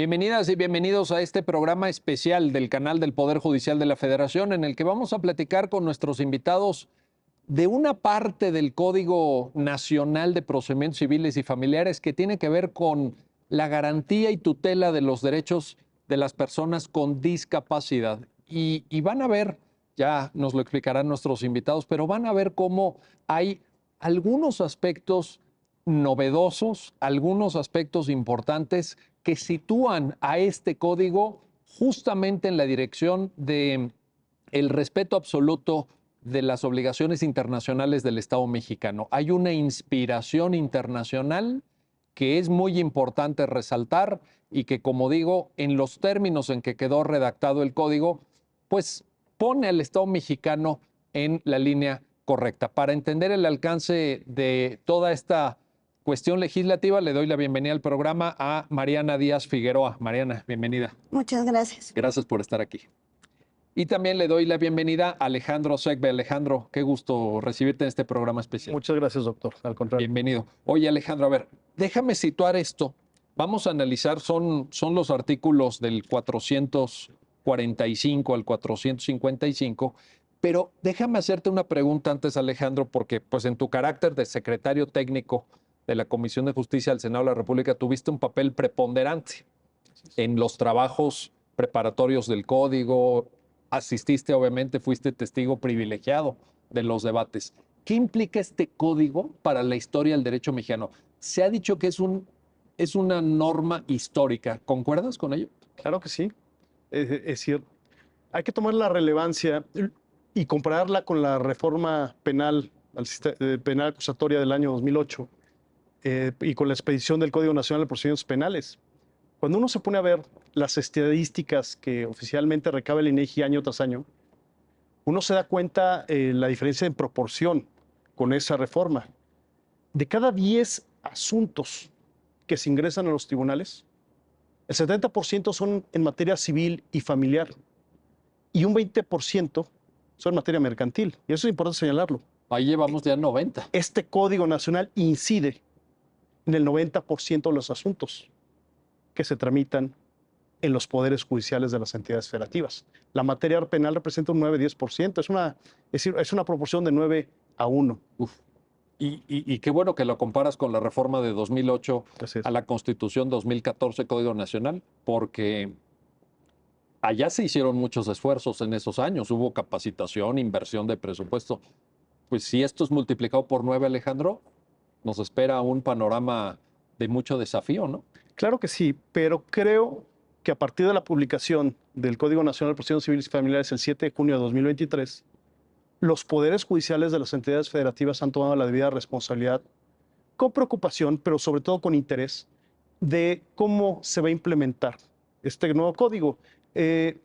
Bienvenidas y bienvenidos a este programa especial del canal del Poder Judicial de la Federación, en el que vamos a platicar con nuestros invitados de una parte del Código Nacional de Procedimientos Civiles y Familiares que tiene que ver con la garantía y tutela de los derechos de las personas con discapacidad. Y van a ver, ya nos lo explicarán nuestros invitados, pero van a ver cómo hay algunos aspectos novedosos, algunos aspectos importantes que sitúan a este código justamente en la dirección de el respeto absoluto de las obligaciones internacionales del Estado mexicano. Hay una inspiración internacional que es muy importante resaltar y que, como digo, en los términos en que quedó redactado el código, pues pone al Estado mexicano en la línea correcta. Para entender el alcance de toda esta cuestión legislativa, le doy la bienvenida al programa a Mariana Díaz Figueroa. Mariana, bienvenida. Muchas gracias. Gracias por estar aquí. Y también le doy la bienvenida a Alejandro Segbe. Alejandro, qué gusto recibirte en este programa especial. Muchas gracias, doctor. Al contrario. Bienvenido. Oye, Alejandro, a ver, déjame situar esto. Vamos a analizar, son los artículos del 445 al 455, pero déjame hacerte una pregunta antes, Alejandro, porque pues en tu carácter de secretario técnico de la Comisión de Justicia del Senado de la República tuviste un papel preponderante en los trabajos preparatorios del código, asististe obviamente, fuiste testigo privilegiado de los debates. ¿Qué implica este código para la historia del derecho mexicano? Se ha dicho que es una norma histórica. ¿Concuerdas con ello? Claro que sí. Es decir, hay que tomar la relevancia y compararla con la reforma penal, penal acusatoria del año 2008 y con la expedición del Código Nacional de Procedimientos Penales. Cuando uno se pone a ver las estadísticas que oficialmente recaba el INEGI año tras año, uno se da cuenta la diferencia en proporción con esa reforma. De cada 10 asuntos que se ingresan a los tribunales, el 70% son en materia civil y familiar y un 20% son en materia mercantil. Y eso es importante señalarlo. Ahí llevamos ya 90. Este Código Nacional incide en el 90% de los asuntos que se tramitan en los poderes judiciales de las entidades federativas. La materia penal representa un 9-10%, es una proporción de 9-1. Uf. Y qué bueno que lo comparas con la reforma de 2008 a la Constitución 2014, Código Nacional, porque allá se hicieron muchos esfuerzos en esos años, hubo capacitación, inversión de presupuesto. Pues si esto es multiplicado por 9, Alejandro, nos espera un panorama de mucho desafío, ¿no? Claro que sí, pero creo que a partir de la publicación del Código Nacional de Procedimientos Civiles y Familiares el 7 de junio de 2023, los poderes judiciales de las entidades federativas han tomado la debida responsabilidad, con preocupación, pero sobre todo con interés, de cómo se va a implementar este nuevo código. El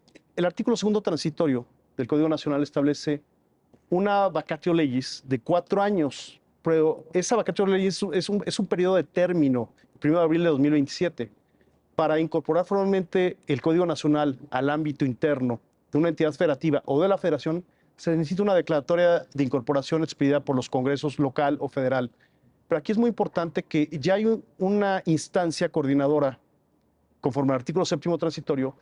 artículo segundo transitorio del Código Nacional establece una vacatio legis de 4 años, pero esa vacatio legis es un periodo de término, 1 de abril de 2027, para incorporar formalmente el Código Nacional al ámbito interno de una entidad federativa o de la federación. Se necesita una declaratoria de incorporación expedida por los congresos local o federal. Pero aquí es muy importante que ya hay una instancia coordinadora, conforme al artículo séptimo transitorio,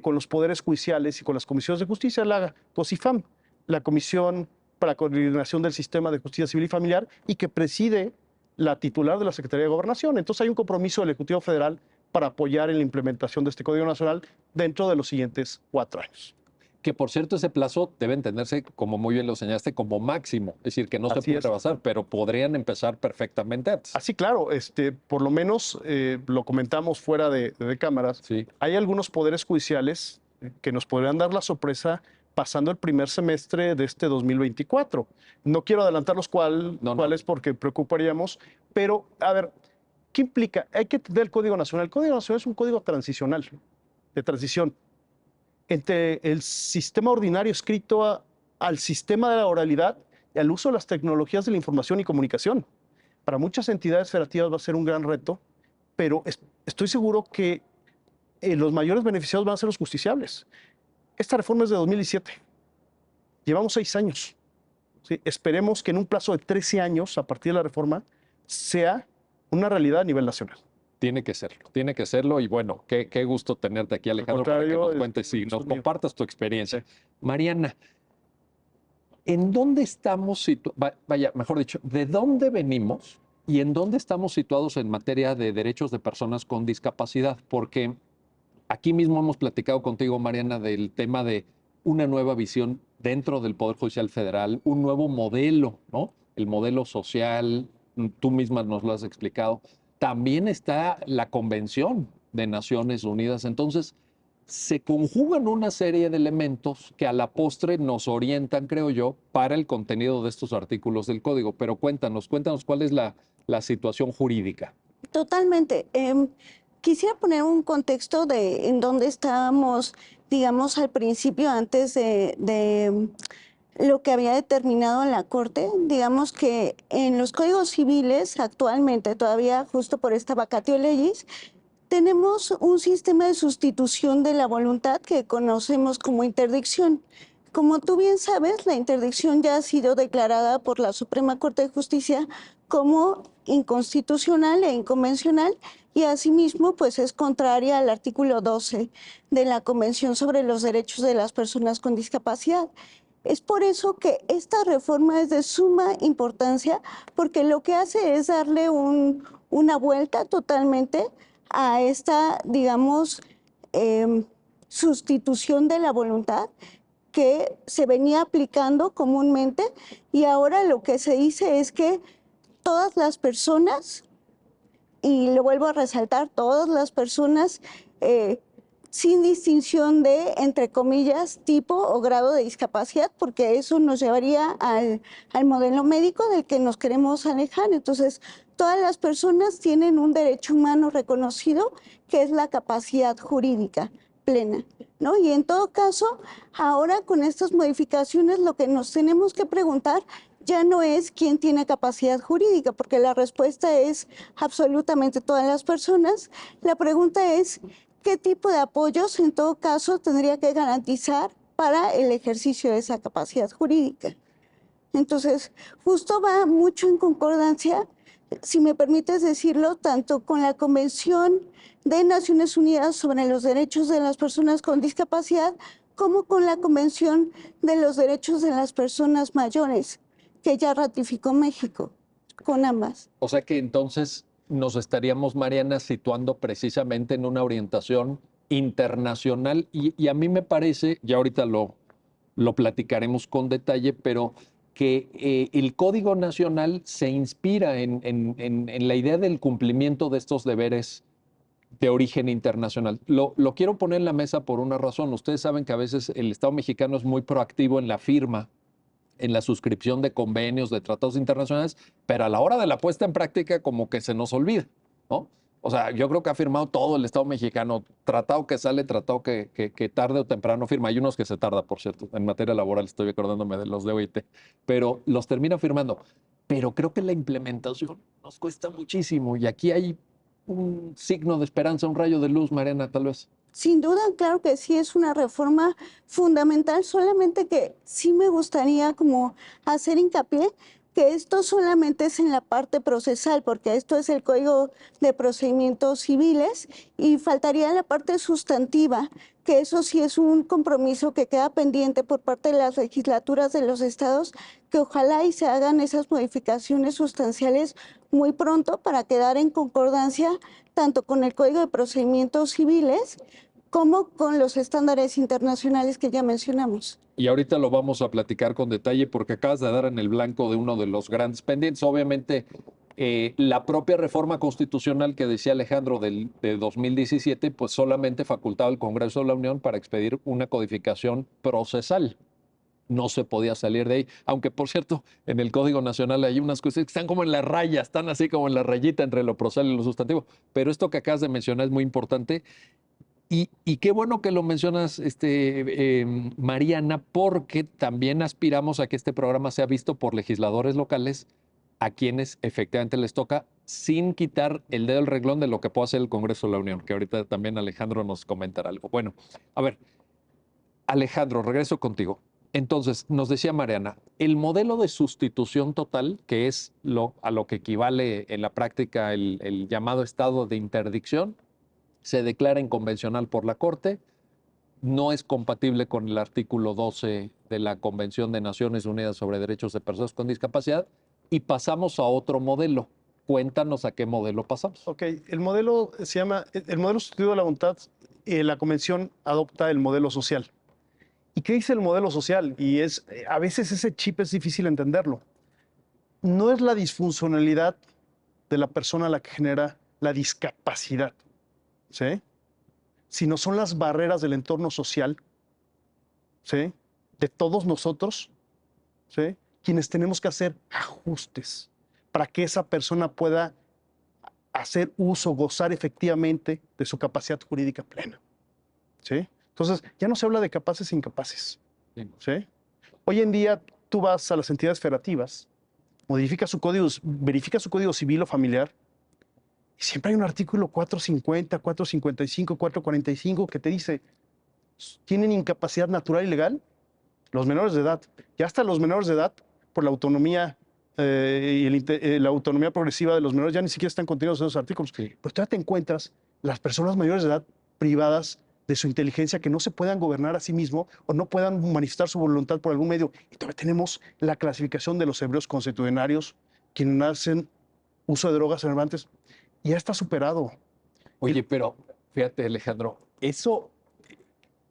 con los poderes judiciales y con las comisiones de justicia, la COSIFAM, la Comisión para la Coordinación del Sistema de Justicia Civil y Familiar, y que preside la titular de la Secretaría de Gobernación. Entonces hay un compromiso del Ejecutivo Federal para apoyar en la implementación de este Código Nacional dentro de los siguientes 4 años. Que por cierto ese plazo debe entenderse, como muy bien lo señalaste, como máximo, es decir, que no se puede rebasar, pero podrían empezar perfectamente antes. Así, claro, por lo menos lo comentamos fuera de cámaras. Sí. Hay algunos poderes judiciales que nos podrían dar la sorpresa pasando el primer semestre de este 2024. No quiero adelantarlos cuáles porque preocuparíamos, pero a ver, ¿qué implica? Hay que entender el Código Nacional. El Código Nacional es un código transicional, de transición entre el sistema ordinario escrito al sistema de la oralidad y al uso de las tecnologías de la información y comunicación. Para muchas entidades federativas va a ser un gran reto, pero estoy seguro que los mayores beneficiados van a ser los justiciables. Esta reforma es de 2017. Llevamos 6 años. ¿Sí? Esperemos que en un plazo de 13 años, a partir de la reforma, sea una realidad a nivel nacional. Tiene que serlo y bueno, qué gusto tenerte aquí, Alejandro, para que nos cuentes y nos compartas tu experiencia. Mariana, ¿en dónde estamos situados? Vaya, mejor dicho, ¿de dónde venimos y en dónde estamos situados en materia de derechos de personas con discapacidad? Porque aquí mismo hemos platicado contigo, Mariana, del tema de una nueva visión dentro del Poder Judicial Federal, un nuevo modelo, ¿no? El modelo social, tú misma nos lo has explicado. También está la Convención de Naciones Unidas. Entonces, se conjugan una serie de elementos que a la postre nos orientan, creo yo, para el contenido de estos artículos del código. Pero cuéntanos cuál es la situación jurídica. Totalmente. Quisiera poner un contexto de en dónde estábamos, digamos, al principio, antes de lo que había determinado la Corte. Digamos que en los códigos civiles actualmente, todavía justo por esta vacatio legis, tenemos un sistema de sustitución de la voluntad que conocemos como interdicción. Como tú bien sabes, la interdicción ya ha sido declarada por la Suprema Corte de Justicia como inconstitucional e inconvencional y asimismo pues es contraria al artículo 12 de la Convención sobre los Derechos de las Personas con Discapacidad. Es por eso que esta reforma es de suma importancia, porque lo que hace es darle una vuelta totalmente a esta, digamos, sustitución de la voluntad que se venía aplicando comúnmente, y ahora lo que se dice es que todas las personas, y lo vuelvo a resaltar, todas las personas, sin distinción de, entre comillas, tipo o grado de discapacidad, porque eso nos llevaría al modelo médico del que nos queremos alejar. Entonces, todas las personas tienen un derecho humano reconocido, que es la capacidad jurídica plena, ¿no? Y en todo caso, ahora con estas modificaciones, lo que nos tenemos que preguntar ya no es quién tiene capacidad jurídica, porque la respuesta es absolutamente todas las personas. La pregunta es qué tipo de apoyos, en todo caso, tendría que garantizar para el ejercicio de esa capacidad jurídica. Entonces, justo va mucho en concordancia, si me permites decirlo, tanto con la Convención de Naciones Unidas sobre los Derechos de las Personas con Discapacidad, como con la Convención de los Derechos de las Personas Mayores, que ya ratificó México, con ambas. O sea que entonces nos estaríamos, Mariana, situando precisamente en una orientación internacional y a mí me parece, ya ahorita lo platicaremos con detalle, pero que el Código Nacional se inspira en la idea del cumplimiento de estos deberes de origen internacional. Lo quiero poner en la mesa por una razón. Ustedes saben que a veces el Estado mexicano es muy proactivo en la firma, en la suscripción de convenios, de tratados internacionales, pero a la hora de la puesta en práctica como que se nos olvida, ¿no? O sea, yo creo que ha firmado todo el Estado mexicano, tratado que sale, tratado que tarde o temprano firma. Hay unos que se tarda, por cierto, en materia laboral, estoy acordándome de los de OIT, pero los termina firmando. Pero creo que la implementación nos cuesta muchísimo y aquí hay un signo de esperanza, un rayo de luz, Mariana, tal vez. Sin duda, claro que sí, es una reforma fundamental, solamente que sí me gustaría como hacer hincapié que esto solamente es en la parte procesal, porque esto es el Código de Procedimientos Civiles, y faltaría la parte sustantiva, que eso sí es un compromiso que queda pendiente por parte de las legislaturas de los estados, que ojalá y se hagan esas modificaciones sustanciales muy pronto para quedar en concordancia tanto con el Código de Procedimientos Civiles como con los estándares internacionales que ya mencionamos. Y ahorita lo vamos a platicar con detalle porque acabas de dar en el blanco de uno de los grandes pendientes. Obviamente, la propia reforma constitucional que decía Alejandro de 2017, pues solamente facultaba al Congreso de la Unión para expedir una codificación procesal. No se podía salir de ahí. Aunque, por cierto, en el Código Nacional hay unas cosas que están como en la raya, están así como en la rayita entre lo procesal y lo sustantivo. Pero esto que acabas de mencionar es muy importante. Y qué bueno que lo mencionas, Mariana, porque también aspiramos a que este programa sea visto por legisladores locales a quienes efectivamente les toca, sin quitar el dedo del renglón de lo que puede hacer el Congreso de la Unión, que ahorita también Alejandro nos comentará algo. Bueno, a ver, Alejandro, regreso contigo. Entonces, nos decía Mariana, el modelo de sustitución total, que es a lo que equivale en la práctica el llamado estado de interdicción, se declara inconvencional por la Corte, no es compatible con el artículo 12 de la Convención de Naciones Unidas sobre Derechos de Personas con Discapacidad y pasamos a otro modelo. Cuéntanos a qué modelo pasamos. Ok, el modelo se llama, el modelo sustituido de la voluntad, la Convención adopta el modelo social. ¿Y qué dice el modelo social? Y a veces ese chip es difícil entenderlo. No es la disfuncionalidad de la persona la que genera la discapacidad, ¿sí? Sino son las barreras del entorno social, ¿sí? De todos nosotros, ¿sí? Quienes tenemos que hacer ajustes para que esa persona pueda hacer uso, gozar efectivamente de su capacidad jurídica plena, ¿sí? Entonces, ya no se habla de capaces e incapaces, ¿sí? Hoy en día tú vas a las entidades federativas, verifica su código civil o familiar, y siempre hay un artículo 450, 455, 445 que te dice, ¿tienen incapacidad natural y legal? Los menores de edad. Ya hasta los menores de edad, por la autonomía la autonomía progresiva de los menores, ya ni siquiera están contenidos en esos artículos. Sí. Pero todavía te encuentras las personas mayores de edad privadas de su inteligencia que no se puedan gobernar a sí mismo o no puedan manifestar su voluntad por algún medio. Y todavía tenemos la clasificación de los hebreos consuetudinarios, quienes hacen uso de drogas enervantes. Ya está superado. Oye, pero fíjate, Alejandro, eso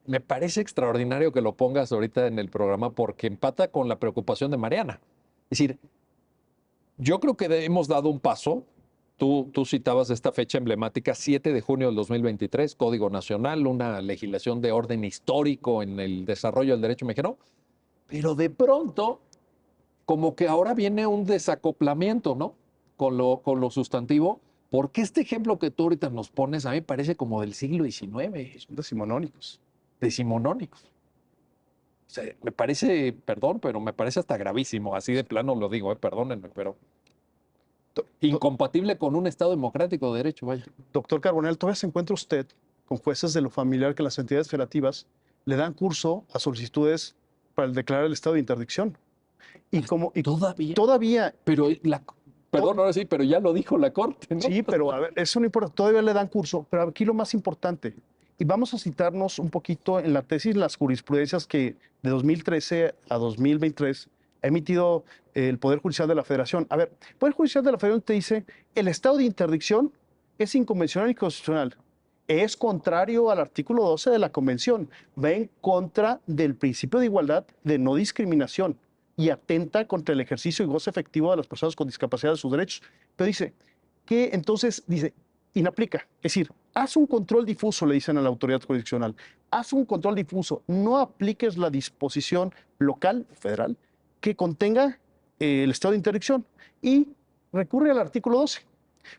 me parece extraordinario que lo pongas ahorita en el programa porque empata con la preocupación de Mariana. Es decir, yo creo que hemos dado un paso. Tú citabas esta fecha emblemática, 7 de junio del 2023, Código Nacional, una legislación de orden histórico en el desarrollo del derecho mexicano, pero de pronto, como que ahora viene un desacoplamiento, ¿no? Con lo sustantivo, porque este ejemplo que tú ahorita nos pones a mí parece como del siglo XIX, Son decimonónicos. decimonónicos. O sea, me parece, perdón, pero me parece hasta gravísimo, así de plano lo digo, perdónenme, pero incompatible con un Estado democrático de derecho, vaya. Doctor Carbonell, ¿todavía se encuentra usted con jueces de lo familiar que las entidades federativas le dan curso a solicitudes para declarar el estado de interdicción? Todavía. Pero perdón, ahora sí, pero ya lo dijo la Corte, ¿no? Sí, pero a ver, eso no importa, todavía le dan curso, pero aquí lo más importante, y vamos a citarnos un poquito en la tesis las jurisprudencias que de 2013 a 2023 ha emitido el Poder Judicial de la Federación. A ver, el Poder Judicial de la Federación te dice, el estado de interdicción es inconvencional y constitucional. Es contrario al artículo 12 de la Convención. Va en contra del principio de igualdad, de no discriminación y atenta contra el ejercicio y goce efectivo de las personas con discapacidad de sus derechos. Pero dice que entonces, dice, inaplica. Es decir, haz un control difuso, le dicen a la autoridad jurisdiccional. Haz un control difuso. No apliques la disposición local, federal, que contenga el estado de interdicción y recurre al artículo 12.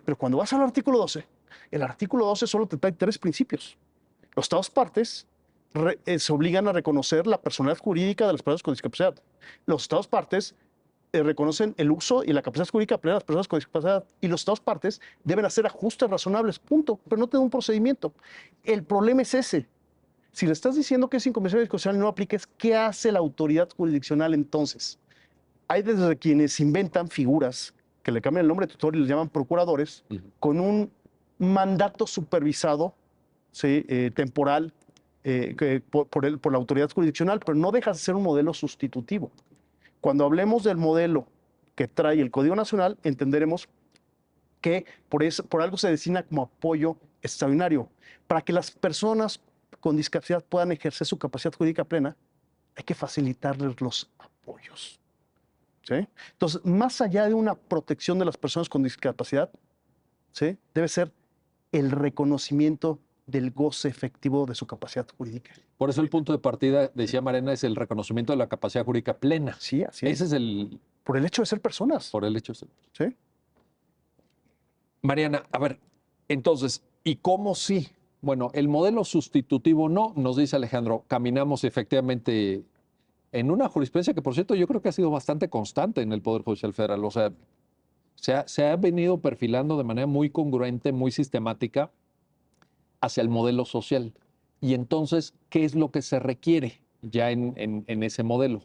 Pero cuando vas al artículo 12, el artículo 12 solo te trae 3 principios. Los estados partes se obligan a reconocer la personalidad jurídica de las personas con discapacidad. Los estados partes reconocen el uso y la capacidad jurídica plena de las personas con discapacidad y los estados partes deben hacer ajustes razonables, punto, pero no tiene un procedimiento. El problema es ese. Si le estás diciendo que es inconvencional y constitucional y no apliques, ¿qué hace la autoridad jurisdiccional entonces? Hay desde quienes inventan figuras que le cambian el nombre de tutor y les llaman procuradores, con un mandato supervisado, ¿sí? Temporal, por la autoridad jurisdiccional, pero no deja de ser un modelo sustitutivo. Cuando hablemos del modelo que trae el Código Nacional, entenderemos que por algo se designa como apoyo extraordinario. Para que las personas con discapacidad puedan ejercer su capacidad jurídica plena, hay que facilitarles los apoyos, ¿sí? Entonces, más allá de una protección de las personas con discapacidad, ¿sí? Debe ser el reconocimiento del goce efectivo de su capacidad jurídica. Por eso el punto de partida, decía Mariana, es el reconocimiento de la capacidad jurídica plena. Sí, así es. Ese es el... Por el hecho de ser personas. Por el hecho de ser. ¿Sí? Mariana, a ver, entonces, ¿y cómo sí? Bueno, el modelo sustitutivo no, nos dice Alejandro, caminamos efectivamente en una jurisprudencia que, por cierto, yo creo que ha sido bastante constante en el Poder Judicial Federal. O sea, se ha venido perfilando de manera muy congruente, muy sistemática hacia el modelo social. Y entonces, ¿qué es lo que se requiere? ya en ese modelo.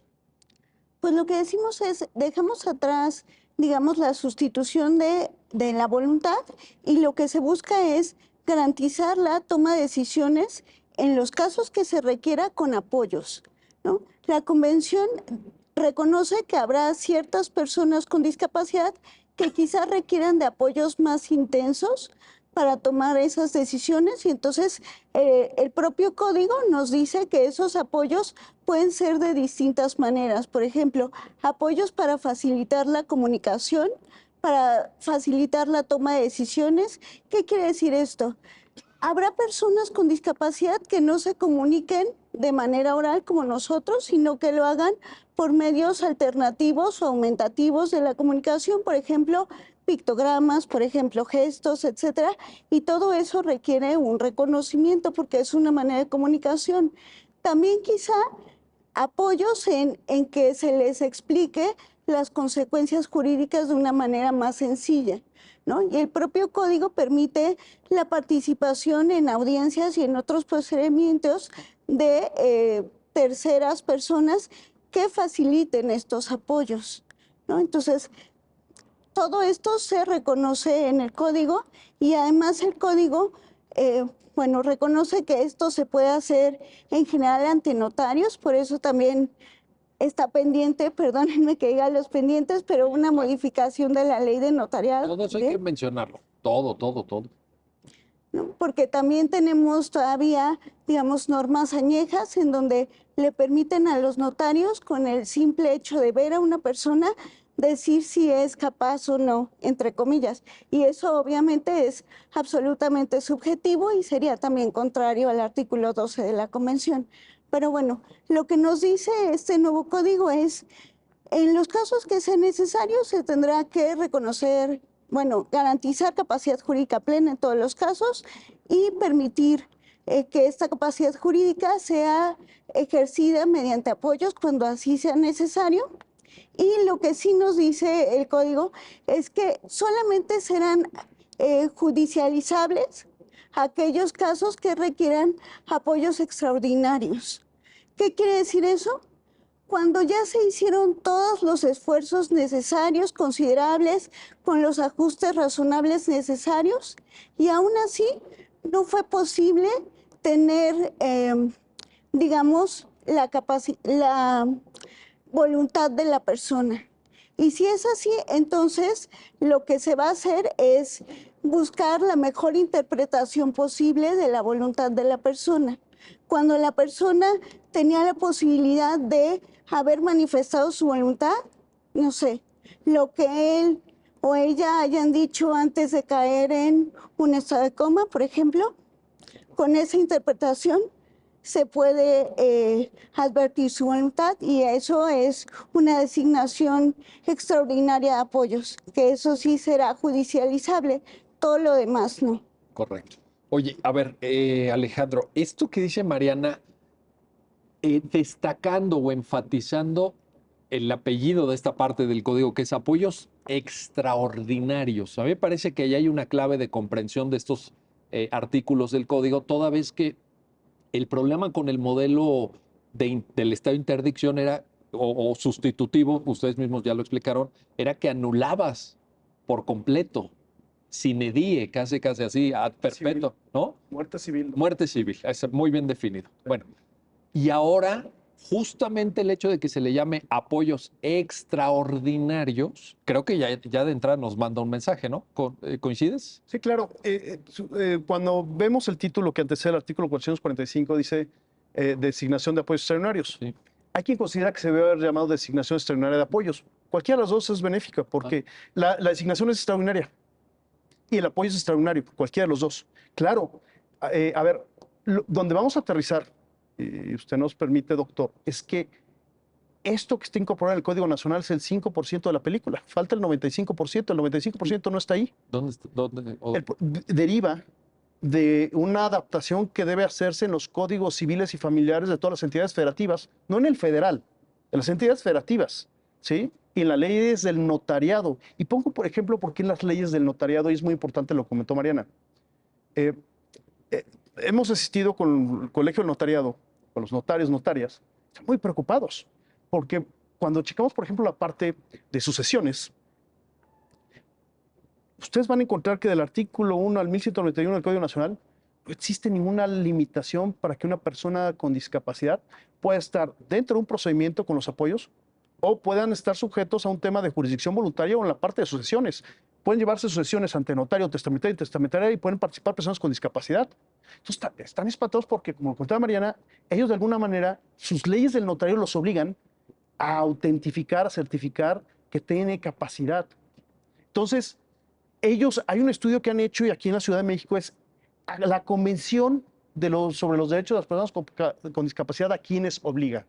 Pues lo que decimos es, dejamos atrás, digamos, la sustitución de la voluntad y lo que se busca es garantizar la toma de decisiones en los casos que se requiera con apoyos, ¿no? La convención reconoce que habrá ciertas personas con discapacidad que quizás requieran de apoyos más intensos para tomar esas decisiones y entonces el propio código nos dice que esos apoyos pueden ser de distintas maneras. Por ejemplo, apoyos para facilitar la comunicación, para facilitar la toma de decisiones. ¿Qué quiere decir esto? Habrá personas con discapacidad que no se comuniquen de manera oral como nosotros, sino que lo hagan por medios alternativos o aumentativos de la comunicación, por ejemplo, pictogramas, por ejemplo, gestos, etcétera, y todo eso requiere un reconocimiento porque es una manera de comunicación. También quizá apoyos en que se les explique las consecuencias jurídicas de una manera más sencilla, ¿no? Y el propio código permite la participación en audiencias y en otros procedimientos de terceras personas que faciliten estos apoyos, ¿no? Entonces, todo esto se reconoce en el código y además el código, bueno, reconoce que esto se puede hacer en general ante notarios, por eso también está pendiente, perdónenme que diga los pendientes, pero una modificación de la ley de notariado. Todo eso hay que mencionarlo. Todo, todo, todo. ¿No? Porque también tenemos todavía, digamos, normas añejas en donde le permiten a los notarios, con el simple hecho de ver a una persona, decir si es capaz o no, entre comillas. Y eso obviamente es absolutamente subjetivo y sería también contrario al artículo 12 de la Convención. Pero bueno, lo que nos dice este nuevo código es, en los casos que sea necesario, se tendrá que reconocer, bueno, garantizar capacidad jurídica plena en todos los casos y permitir que esta capacidad jurídica sea ejercida mediante apoyos cuando así sea necesario. Y lo que sí nos dice el código es que solamente serán judicializables aquellos casos que requieran apoyos extraordinarios. ¿Qué quiere decir eso? Cuando ya se hicieron todos los esfuerzos necesarios, considerables, con los ajustes razonables necesarios, y aún así no fue posible tener, digamos, la voluntad de la persona. Y si es así, entonces lo que se va a hacer es buscar la mejor interpretación posible de la voluntad de la persona. Cuando la persona tenía la posibilidad de haber manifestado su voluntad, no sé, lo que él o ella hayan dicho antes de caer en un estado de coma, por ejemplo, con esa interpretación se puede advertir su voluntad y eso es una designación extraordinaria de apoyos, que eso sí será judicializable, todo lo demás no. Correcto. Oye, a ver, Alejandro, esto que dice Mariana, destacando o enfatizando el apellido de esta parte del código, que es apoyos extraordinarios. A mí me parece que ahí hay una clave de comprensión de estos artículos del código, toda vez que el problema con el modelo del estado de interdicción era, o sustitutivo, ustedes mismos ya lo explicaron, era que anulabas por completo, sine die, casi así, ad perpetuo, ¿no? Muerte civil. Muerte civil, es muy bien definido. Bueno, y ahora justamente el hecho de que se le llame apoyos extraordinarios, creo que ya de entrada nos manda un mensaje, ¿no? ¿Coincides? Sí, claro. Cuando vemos el título que antecede el artículo 445, dice designación de apoyos extraordinarios. Sí. Hay quien considera que se debe haber llamado designación extraordinaria de apoyos. Cualquiera de las dos es benéfica porque la designación es extraordinaria y el apoyo es extraordinario, cualquiera de los dos. Claro, a ver, donde vamos a aterrizar, y usted nos permite, doctor, es que esto que está incorporado en el Código Nacional es el 5% de la película. Falta el 95%. El 95% no está ahí. ¿Dónde está? Deriva de una adaptación que debe hacerse en los códigos civiles y familiares de todas las entidades federativas, no en el federal, en las entidades federativas, ¿sí? Y en las leyes del notariado. Y pongo, por ejemplo, por qué en las leyes del notariado, y es muy importante, lo comentó Mariana. Hemos asistido con el Colegio del Notariado, con los notarios, notarias, están muy preocupados, porque cuando checamos, por ejemplo, la parte de sucesiones, ustedes van a encontrar que del artículo 1 al 1191 del Código Nacional no existe ninguna limitación para que una persona con discapacidad pueda estar dentro de un procedimiento con los apoyos o puedan estar sujetos a un tema de jurisdicción voluntaria o en la parte de sucesiones. Pueden llevarse sucesiones ante notario, testamentario y testamentaria y pueden participar personas con discapacidad. Entonces, están espantados porque, como contaba Mariana, ellos de alguna manera, sus leyes del notario los obligan a autentificar, a certificar que tiene capacidad. Entonces, hay un estudio que han hecho y aquí en la Ciudad de México es la Convención sobre los Derechos de las Personas con Discapacidad, ¿a quiénes obliga?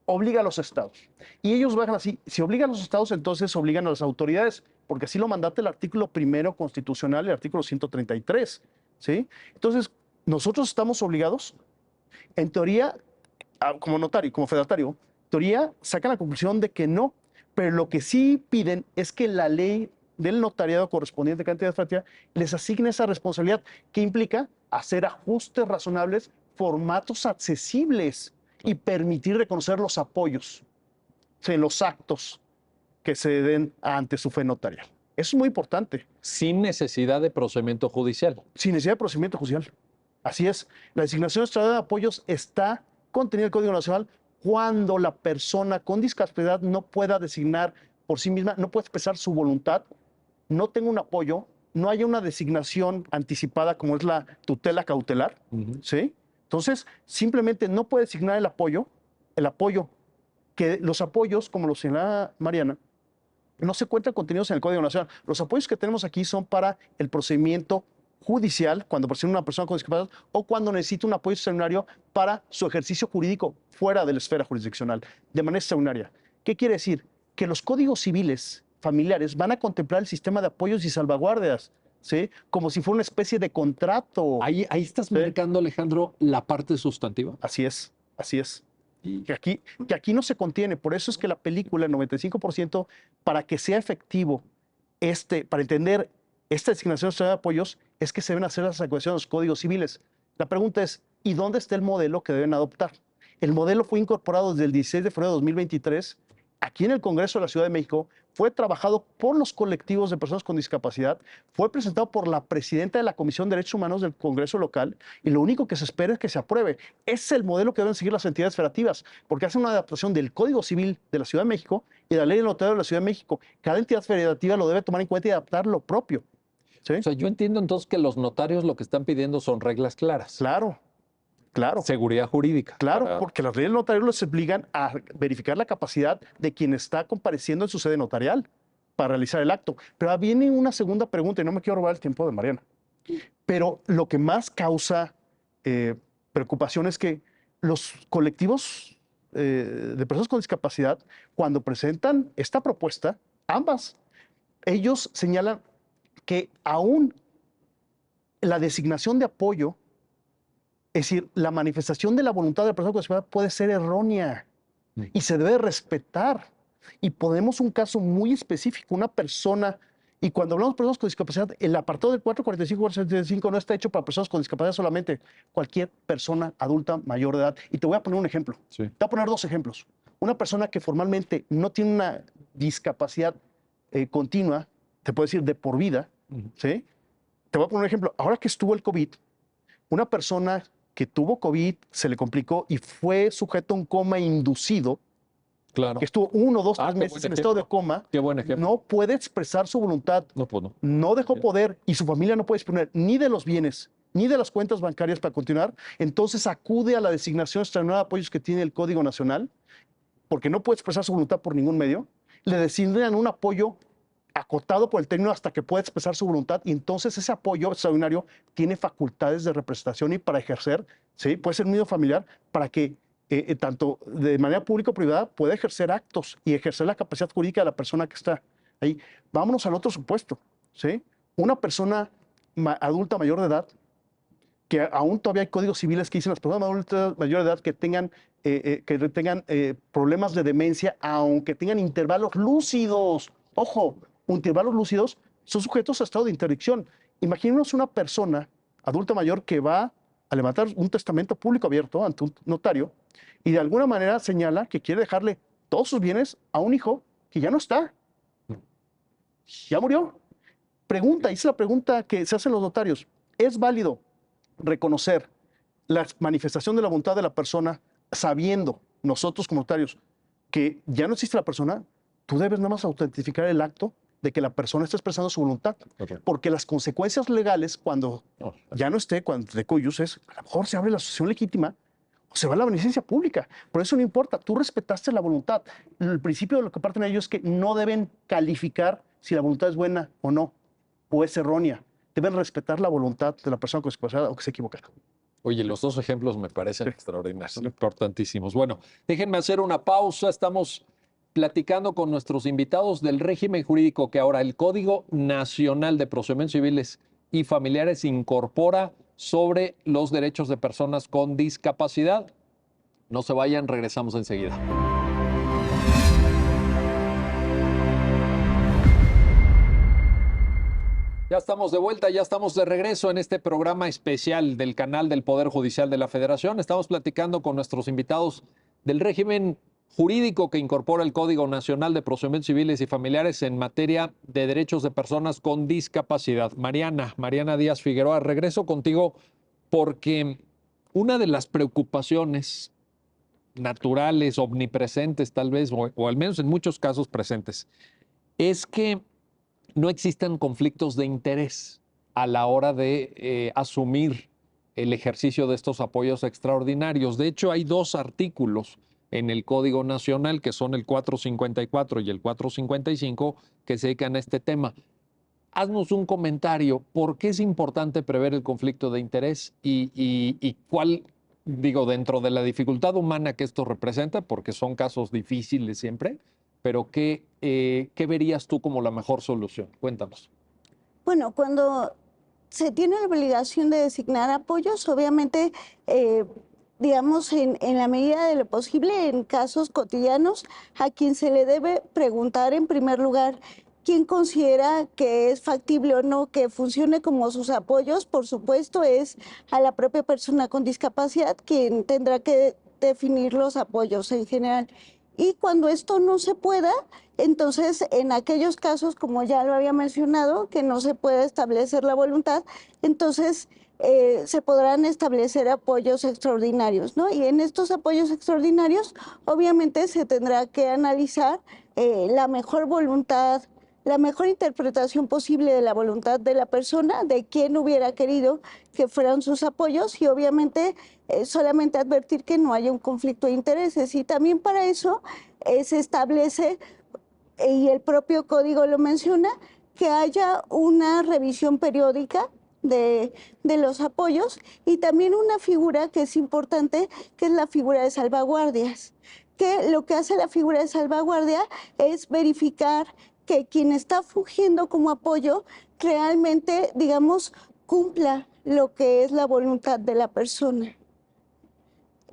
Obliga a los estados. Y ellos bajan así, si obligan a los estados, entonces obligan a las autoridades, porque así lo mandata el artículo primero constitucional, el artículo 133, ¿sí? Entonces, nosotros estamos obligados, en teoría, como notario, como fedatario, en teoría sacan la conclusión de que no, pero lo que sí piden es que la ley del notariado correspondiente a cantidad federativa les asigne esa responsabilidad, que implica hacer ajustes razonables, formatos accesibles y permitir reconocer los apoyos, o sea, en los actos que se den ante su fe notarial. Eso es muy importante. Sin necesidad de procedimiento judicial. Sin necesidad de procedimiento judicial. Así es. La designación extraordinaria de apoyos está contenida en el Código Nacional cuando la persona con discapacidad no pueda designar por sí misma, no puede expresar su voluntad, no tenga un apoyo, no haya una designación anticipada como es la tutela cautelar, ¿sí? Entonces, simplemente no puede designar el apoyo, que los apoyos, como lo señala Mariana, no se encuentran contenidos en el Código Nacional. Los apoyos que tenemos aquí son para el procedimiento judicial, cuando presenta una persona con discapacidad o cuando necesita un apoyo extraordinario para su ejercicio jurídico fuera de la esfera jurisdiccional, de manera extraordinaria. ¿Qué quiere decir? Que los códigos civiles familiares van a contemplar el sistema de apoyos y salvaguardias, ¿sí? Como si fuera una especie de contrato. Ahí estás marcando, Alejandro, la parte sustantiva. Así es, así es. Que aquí no se contiene. Por eso es que la película, el 95%, para que sea efectivo, para entender esta designación de apoyos, es que se deben hacer las adecuaciones a los códigos civiles. La pregunta es, ¿y dónde está el modelo que deben adoptar? El modelo fue incorporado desde el 16 de febrero de 2023 aquí en el Congreso de la Ciudad de México, fue trabajado por los colectivos de personas con discapacidad, fue presentado por la presidenta de la Comisión de Derechos Humanos del Congreso local y lo único que se espera es que se apruebe. Es el modelo que deben seguir las entidades federativas, porque hacen una adaptación del Código Civil de la Ciudad de México y de la Ley del Notario de la Ciudad de México. Cada entidad federativa lo debe tomar en cuenta y adaptar lo propio. ¿Sí? O sea, yo entiendo entonces que los notarios lo que están pidiendo son reglas claras. Claro. Claro. Seguridad jurídica. Claro, porque las leyes notariales les obligan a verificar la capacidad de quien está compareciendo en su sede notarial para realizar el acto. Pero viene una segunda pregunta, y no me quiero robar el tiempo de Mariana. Pero lo que más causa preocupación es que los colectivos de personas con discapacidad, cuando presentan esta propuesta, ambas, ellos señalan que aún la designación de apoyo, es decir, la manifestación de la voluntad de la persona con discapacidad puede ser errónea y se debe respetar. Y ponemos un caso muy específico, una persona, y cuando hablamos de personas con discapacidad, el apartado del 445 no está hecho para personas con discapacidad solamente, cualquier persona adulta mayor de edad. Y te voy a poner un ejemplo. Sí. Te voy a poner dos ejemplos. Una persona que formalmente no tiene una discapacidad continua, te puedo decir de por vida, ¿sí? Te voy a poner un ejemplo. Ahora que estuvo el COVID, una persona que tuvo COVID, se le complicó y fue sujeto a un coma inducido, claro, que estuvo 1, 2, 3 meses en estado de coma, qué buen ejemplo. no puede expresar su voluntad, no, pues no. No dejó poder y su familia no puede disponer ni de los bienes ni de las cuentas bancarias para continuar, entonces acude a la designación extraordinaria de apoyos que tiene el Código Nacional, porque no puede expresar su voluntad por ningún medio, le designan un apoyo acotado por el término hasta que pueda expresar su voluntad y entonces ese apoyo extraordinario tiene facultades de representación y para ejercer, ¿sí? Puede ser un medio familiar para que tanto de manera pública o privada pueda ejercer actos y ejercer la capacidad jurídica de la persona que está ahí. Vámonos al otro supuesto, ¿sí? Una persona adulta mayor de edad, que aún todavía hay códigos civiles que dicen las personas adultas mayor de edad que tengan problemas de demencia, aunque tengan intervalos lúcidos. Ojo, intervalos lúcidos son sujetos a estado de interdicción. Imaginemos una persona adulta mayor que va a levantar un testamento público abierto ante un notario Y de alguna manera señala que quiere dejarle todos sus bienes a un hijo que ya no está. Ya murió. Pregunta, hice la pregunta que se hacen los notarios. ¿Es válido reconocer la manifestación de la voluntad de la persona sabiendo nosotros como notarios que ya no existe la persona? Tú debes nada más autentificar el acto de que la persona está expresando su voluntad. Correcto. Porque las consecuencias legales cuando ya no esté, cuando de cuyos es, a lo mejor se abre la asociación legítima o se va a la beneficencia pública. Por eso no importa, tú respetaste la voluntad. El principio de lo que parten de ellos es que no deben calificar si la voluntad es buena o no, o es errónea. Deben respetar la voluntad de la persona con discapacidad o que se equivocada. Oye, los dos ejemplos me parecen extraordinarios, importantísimos. Bueno, déjenme hacer una pausa. Estamos platicando con nuestros invitados del régimen jurídico que ahora el Código Nacional de Procedimientos Civiles y Familiares incorpora sobre los derechos de personas con discapacidad. No se vayan, regresamos enseguida. Ya estamos de vuelta, ya estamos de regreso en este programa especial del canal del Poder Judicial de la Federación. Estamos platicando con nuestros invitados del régimen jurídico que incorpora el Código Nacional de Procedimientos Civiles y Familiares en materia de derechos de personas con discapacidad. Mariana Díaz Figueroa, regreso contigo porque una de las preocupaciones naturales, omnipresentes tal vez, o al menos en muchos casos presentes, es que no existan conflictos de interés a la hora de asumir el ejercicio de estos apoyos extraordinarios. De hecho, hay dos artículos en el Código Nacional, que son el 454 y el 455, que se dedican a este tema. Haznos un comentario, ¿por qué es importante prever el conflicto de interés y cuál, digo, dentro de la dificultad humana que esto representa, porque son casos difíciles siempre, pero ¿qué verías tú como la mejor solución? Cuéntanos. Bueno, cuando se tiene la obligación de designar apoyos, obviamente, digamos, en la medida de lo posible, en casos cotidianos, a quien se le debe preguntar en primer lugar quién considera que es factible o no que funcione como sus apoyos, por supuesto, es a la propia persona con discapacidad quien tendrá que definir los apoyos en general. Y cuando esto no se pueda, entonces en aquellos casos, como ya lo había mencionado, que no se puede establecer la voluntad, entonces se podrán establecer apoyos extraordinarios, ¿no? Y en estos apoyos extraordinarios, obviamente se tendrá que analizar la mejor voluntad, la mejor interpretación posible de la voluntad de la persona, de quién hubiera querido que fueran sus apoyos y obviamente solamente advertir que no haya un conflicto de intereses. Y también para eso se establece, y el propio código lo menciona, que haya una revisión periódica de los apoyos y también una figura que es importante, que es la figura de salvaguardias, que lo que hace la figura de salvaguardia es verificar que quien está fungiendo como apoyo realmente, digamos, cumpla lo que es la voluntad de la persona.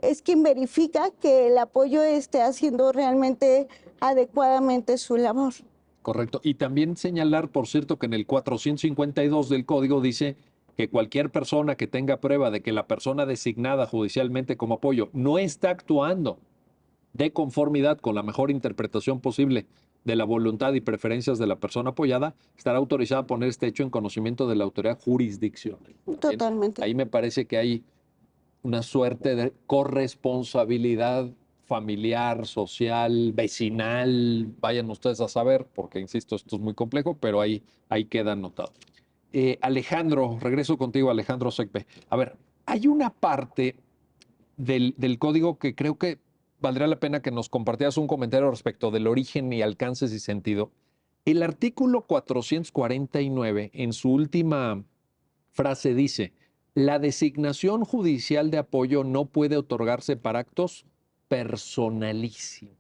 Es quien verifica que el apoyo esté haciendo realmente adecuadamente su labor. Correcto. Y también señalar, por cierto, que en el 452 del Código dice que cualquier persona que tenga prueba de que la persona designada judicialmente como apoyo no está actuando de conformidad con la mejor interpretación posible de la voluntad y preferencias de la persona apoyada, estará autorizada a poner este hecho en conocimiento de la autoridad jurisdiccional. Totalmente. Ahí me parece que hay una suerte de corresponsabilidad familiar, social, vecinal, vayan ustedes a saber, porque insisto, esto es muy complejo, pero ahí queda anotado. Alejandro, regreso contigo, Alejandro Secpe. A ver, hay una parte del código que creo que valdría la pena que nos compartieras un comentario respecto del origen y alcances y sentido. El artículo 449, en su última frase, dice: la designación judicial de apoyo no puede otorgarse para actos personalísimos.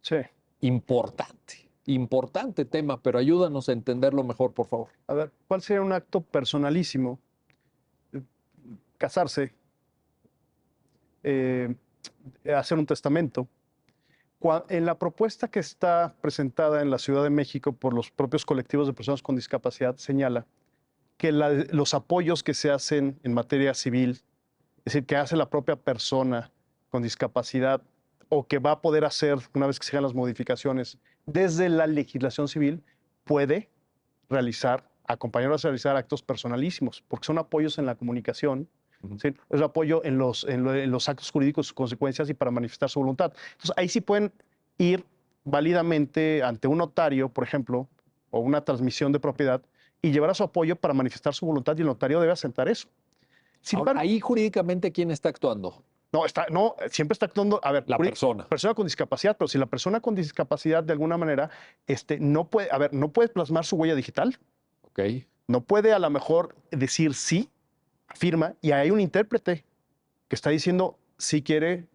Sí. Importante tema, pero ayúdanos a entenderlo mejor, por favor. A ver, ¿cuál sería un acto personalísimo? Casarse, hacer un testamento. En la propuesta que está presentada en la Ciudad de México por los propios colectivos de personas con discapacidad, señala que los apoyos que se hacen en materia civil, es decir, que hace la propia persona con discapacidad o que va a poder hacer una vez que se hagan las modificaciones desde la legislación civil, puede acompañarlos a realizar actos personalísimos, porque son apoyos en la comunicación, ¿sí? Es apoyo en los actos jurídicos, sus consecuencias y para manifestar su voluntad. Entonces, ahí sí pueden ir válidamente ante un notario, por ejemplo, o una transmisión de propiedad y llevar a su apoyo para manifestar su voluntad y el notario debe asentar eso. Sin Ahora, embargo, ahí jurídicamente, ¿quién está actuando? no, siempre está actuando, a ver, La persona. persona con discapacidad, pero si la persona con discapacidad de alguna manera no puede, no puede plasmar su huella digital, Ok. no puede a lo mejor decir sí, afirma, y hay un intérprete que está diciendo sí quiere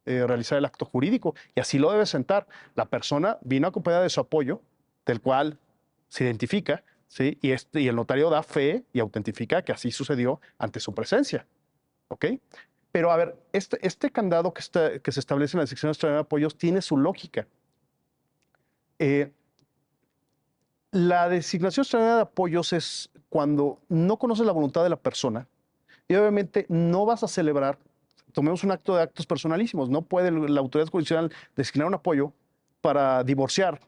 realizar el acto jurídico, y así lo debe sentar. La persona vino acompañada de su apoyo, del cual se identifica, ¿sí? Y el notario da fe y autentifica que así sucedió ante su presencia, ¿ok? Pero a ver, este candado que se establece en la sección extraordinaria de apoyos tiene su lógica. La designación extraordinaria de apoyos es cuando no conoces la voluntad de la persona y obviamente no vas a celebrar, tomemos un acto de actos personalísimos, no puede la autoridad judicial designar un apoyo para divorciar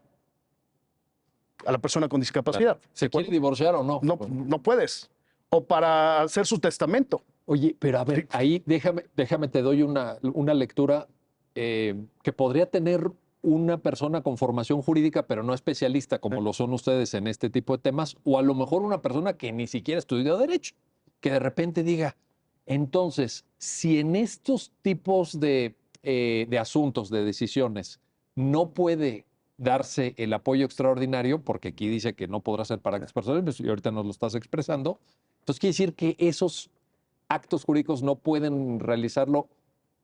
a la persona con discapacidad. ¿Se quiere divorciar o no? No puedes. O para hacer su testamento. Oye, pero a ver, ahí déjame, te doy una lectura que podría tener una persona con formación jurídica, pero no especialista, como lo son ustedes en este tipo de temas, o a lo mejor una persona que ni siquiera estudió Derecho, que de repente diga, entonces, si en estos tipos de asuntos, de decisiones, no puede darse el apoyo extraordinario, porque aquí dice que no podrá ser para actos personales, y ahorita nos lo estás expresando, entonces quiere decir que esos actos jurídicos no pueden realizarlo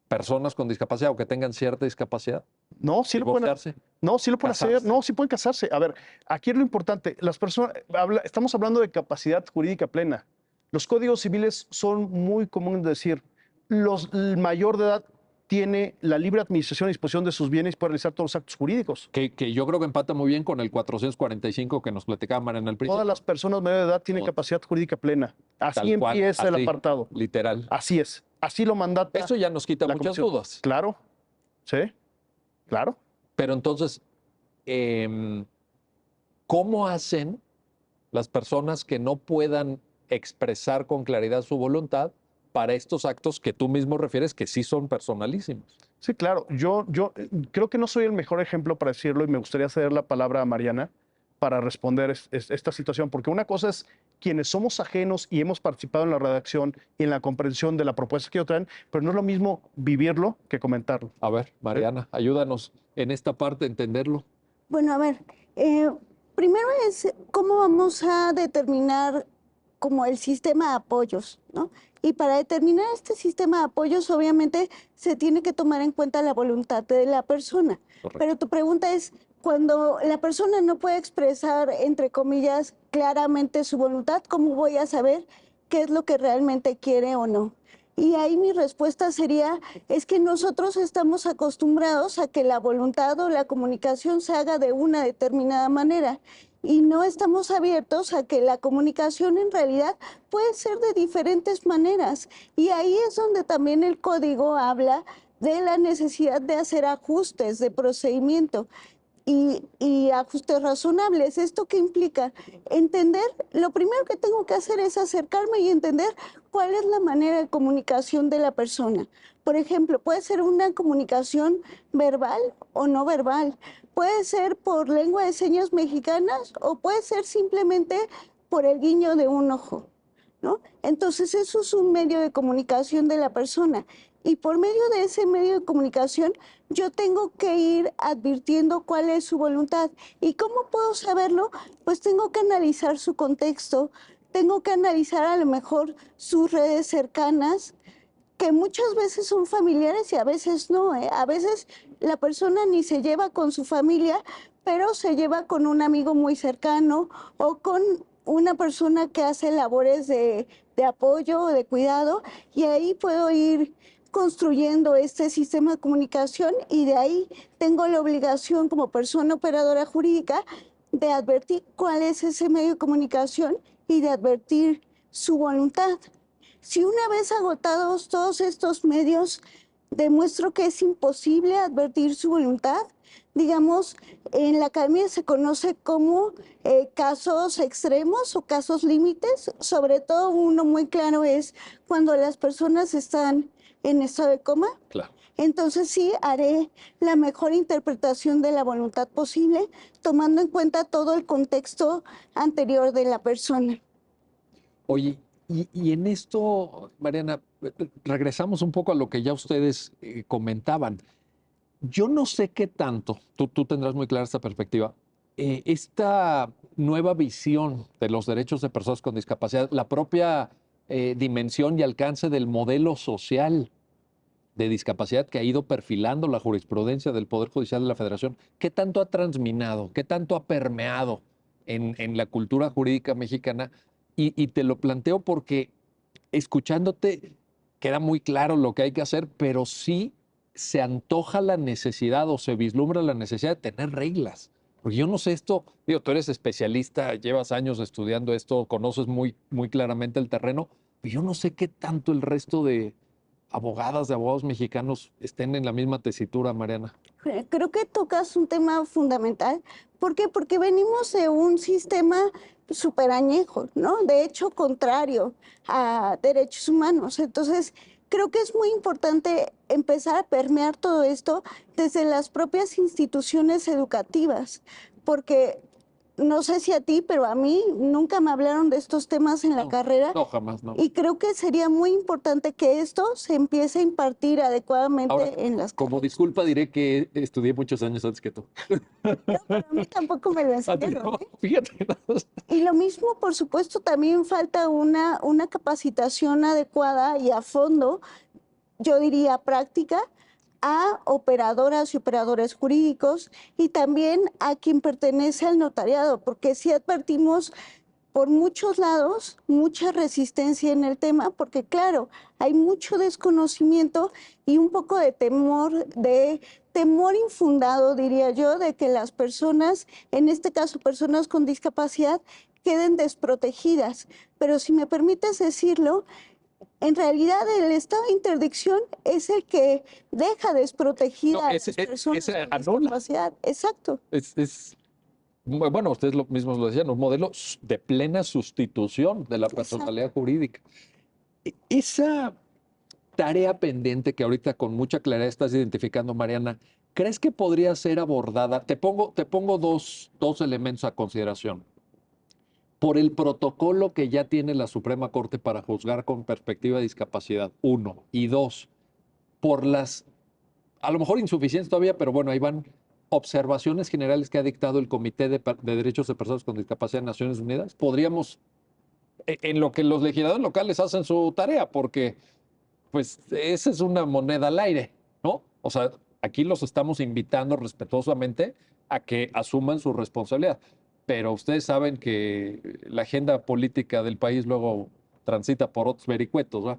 personas con discapacidad o que tengan cierta discapacidad. No, sí lo pueden hacer. No, sí lo pueden hacer. No, sí pueden casarse. A ver, aquí es lo importante. Las personas, estamos hablando de capacidad jurídica plena. Los códigos civiles son muy comunes de decir, el mayor de edad tiene la libre administración y disposición de sus bienes y puede realizar todos los actos jurídicos. Que yo creo que empata muy bien con el 445 que nos platicaban en el principio. Todas las personas mayores de edad tienen capacidad jurídica plena. Así empieza el apartado. Literal. Así es. Así lo mandata. Eso ya nos quita muchas dudas. Claro. Sí. Claro. Pero entonces, ¿cómo hacen las personas que no puedan expresar con claridad su voluntad para estos actos que tú mismo refieres que sí son personalísimos? Sí, claro. Yo creo que no soy el mejor ejemplo para decirlo y me gustaría ceder la palabra a Mariana para responder esta situación, porque una cosa es quienes somos ajenos y hemos participado en la redacción y en la comprensión de la propuesta que ellos traen, pero no es lo mismo vivirlo que comentarlo. A ver, Mariana, ayúdanos en esta parte a entenderlo. Bueno, a ver, primero es cómo vamos a determinar como el sistema de apoyos, ¿no? Y para determinar este sistema de apoyos, obviamente, se tiene que tomar en cuenta la voluntad de la persona. Correcto. Pero tu pregunta es, cuando la persona no puede expresar, entre comillas, claramente su voluntad, ¿cómo voy a saber qué es lo que realmente quiere o no? Y ahí mi respuesta sería, es que nosotros estamos acostumbrados a que la voluntad o la comunicación se haga de una determinada manera y no estamos abiertos a que la comunicación en realidad puede ser de diferentes maneras. Y ahí es donde también el código habla de la necesidad de hacer ajustes de procedimiento y ajustes razonables. ¿Esto qué implica? Entender, lo primero que tengo que hacer es acercarme y entender cuál es la manera de comunicación de la persona. Por ejemplo, puede ser una comunicación verbal o no verbal, puede ser por lengua de señas mexicanas o puede ser simplemente por el guiño de un ojo, ¿no? Entonces eso es un medio de comunicación de la persona. Y por medio de ese medio de comunicación, yo tengo que ir advirtiendo cuál es su voluntad. ¿Y cómo puedo saberlo? Pues tengo que analizar su contexto, tengo que analizar a lo mejor sus redes cercanas, que muchas veces son familiares y a veces no, ¿eh? A veces la persona ni se lleva con su familia, pero se lleva con un amigo muy cercano o con una persona que hace labores de apoyo o de cuidado, y ahí puedo ir construyendo este sistema de comunicación y de ahí tengo la obligación como persona operadora jurídica de advertir cuál es ese medio de comunicación y de advertir su voluntad. Si una vez agotados todos estos medios, demuestro que es imposible advertir su voluntad. Digamos, en la academia se conoce como casos extremos o casos límites. Sobre todo uno muy claro es cuando las personas están en estado de coma. Claro. Entonces sí, haré la mejor interpretación de la voluntad posible, tomando en cuenta todo el contexto anterior de la persona. Oye, y en esto, Mariana, regresamos un poco a lo que ya ustedes comentaban. Yo no sé qué tanto, tú tendrás muy clara esta perspectiva, esta nueva visión de los derechos de personas con discapacidad, la propia dimensión y alcance del modelo social de discapacidad que ha ido perfilando la jurisprudencia del Poder Judicial de la Federación, ¿qué tanto ha transminado, qué tanto ha permeado en la cultura jurídica mexicana? Y te lo planteo porque escuchándote queda muy claro lo que hay que hacer, pero sí se antoja la necesidad o se vislumbra la necesidad de tener reglas. Porque yo no sé esto, digo, tú eres especialista, llevas años estudiando esto, conoces muy, muy claramente el terreno, pero yo no sé qué tanto el resto de abogadas, de abogados mexicanos estén en la misma tesitura, Mariana. Creo que tocas un tema fundamental. ¿Por qué? Porque venimos de un sistema súper añejo, ¿no? De hecho, contrario a derechos humanos. Entonces, creo que es muy importante empezar a permear todo esto desde las propias instituciones educativas, porque no sé si a ti, pero a mí nunca me hablaron de estos temas en la carrera. No, jamás, no. Y creo que sería muy importante que esto se empiece a impartir adecuadamente Ahora, en las como carreras. disculpa, diré que estudié muchos años antes que tú. No, pero a mí tampoco me lo A ti enseñaron, no, ¿eh? fíjate. Y lo mismo, por supuesto, también falta una capacitación adecuada y a fondo, yo diría práctica, a operadoras y operadores jurídicos y también a quien pertenece al notariado, porque si advertimos por muchos lados mucha resistencia en el tema, porque claro, hay mucho desconocimiento y un poco de temor infundado, diría yo, de que las personas, en este caso personas con discapacidad, queden desprotegidas. Pero si me permites decirlo, en realidad el estado de interdicción es el que deja desprotegida No, a las personas ese con anula. discapacidad. Exacto. Bueno, ustedes mismos lo decían, un modelo de plena sustitución de la personalidad jurídica. Esa tarea pendiente que ahorita con mucha claridad estás identificando, Mariana, ¿crees que podría ser abordada? Te pongo dos elementos a consideración. Por el protocolo que ya tiene la Suprema Corte para juzgar con perspectiva de discapacidad, uno. Y dos, por las, a lo mejor insuficientes todavía, pero bueno, ahí van observaciones generales que ha dictado el Comité de Derechos de Personas con Discapacidad de Naciones Unidas. Podríamos, en lo que los legisladores locales hacen su tarea, porque pues esa es una moneda al aire, ¿no? O sea, aquí los estamos invitando respetuosamente a que asuman su responsabilidad. Pero ustedes saben que la agenda política del país luego transita por otros vericuetos, ¿va?